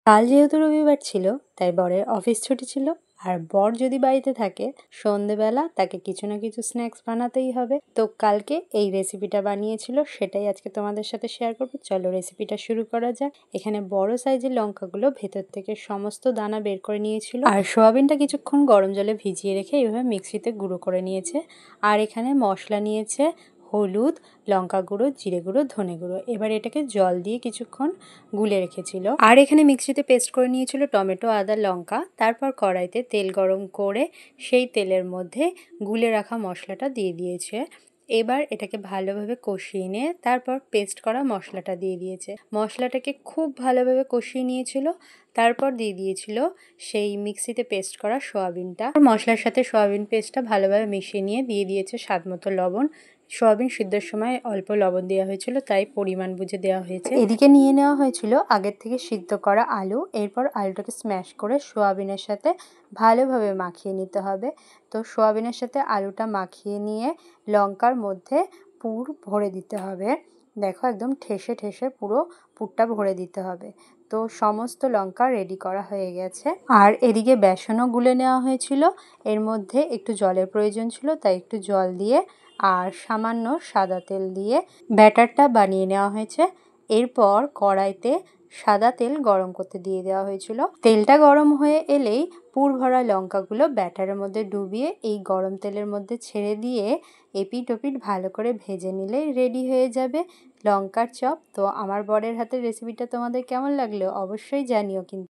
কাল যেহেতু রবিবার ছিল তাই বরের অফিস ছুটি ছিল। আর বর যদি বাড়িতে থাকে সন্ধেবেলা তাকে কিছু না কিছু স্ন্যাক্স বানাতেই হবে। তো কালকে এই রেসিপিটা বানিয়েছিল, সেটাই আজকে তোমাদের সাথে শেয়ার করবো। চলো রেসিপিটা শুরু করা যাক। এখানে বড় সাইজের লঙ্কাগুলো ভেতর থেকে সমস্ত দানা বের করে নিয়েছিল, আর সোয়াবিনটা কিছুক্ষণ গরম জলে ভিজিয়ে রেখে এইভাবে মিক্সিতে গুঁড়ো করে নিয়েছে। আর এখানে মশলা নিয়েছে হলুদ, লঙ্কা গুঁড়ো, জিরে গুঁড়ো, ধনে গুঁড়ো। এবার এটাকে জল দিয়ে কিছুক্ষণ গুলে রেখেছিল। আর এখানে মিক্সিতে পেস্ট করে নিয়েছিল টমেটো, আদা, লঙ্কা। তারপর কড়াইতে তেল গরম করে সেই তেলের মধ্যে গুলে রাখা মশলাটা দিয়ে দিয়েছে। এবার এটাকে ভালোভাবে কষিয়ে নিয়ে তারপর পেস্ট করা মশলাটা দিয়ে দিয়েছে। মশলাটাকে খুব ভালোভাবে কষিয়ে নিয়েছিল। তারপর দিয়ে দিয়েছিল সেই মিক্সিতে পেস্ট করা সোয়াবিনটা। মশলার সাথে সোয়াবিন পেস্টটা ভালোভাবে মিশিয়ে নিয়ে দিয়ে দিয়েছে স্বাদ মতো লবণ। সোয়াবিন সিদ্ধর সময় অল্প লবণ দেওয়া হয়েছিল, তাই পরিমাণ বুঝে দেওয়া হয়েছে। এদিকে নিয়ে নেওয়া হয়েছিল আগের থেকে সিদ্ধ করা আলু। এরপর আলুটাকে স্ম্যাশ করে সোয়াবিনের সাথে ভালোভাবে মাখিয়ে নিতে হবে। তো সোয়াবিনের সাথে আলুটা মাখিয়ে নিয়ে লঙ্কার মধ্যে পুর ভরে দিতে হবে। দেখো একদম ঠেসে ঠেসে পুরো পুরটা ভরে দিতে হবে। তো সমস্ত লঙ্কা রেডি করা হয়ে গেছে। আর এদিকে বেসনও গুলে নেওয়া হয়েছিল। এর মধ্যে একটু জলের প্রয়োজন ছিল, তাই একটু জল দিয়ে আর সামান্য সাদা তেল দিয়ে ব্যাটারটা বানিয়ে নেওয়া হয়েছে। এরপর কড়াইতে সাদা তেল গরম করতে দিয়ে দেওয়া হয়েছিল। তেলটা গরম হয়ে এলেই পুর ভরা লঙ্কাগুলো ব্যাটারের মধ্যে ডুবিয়ে এই গরম তেলের মধ্যে ছেড়ে দিয়ে এপিট ওপিট ভালো করে ভেজে নিলেই রেডি হয়ে যাবে লঙ্কার চপ। তো আমার বরের হাতের রেসিপিটা তোমাদের কেমন লাগলো অবশ্যই জানিও কিন্তু।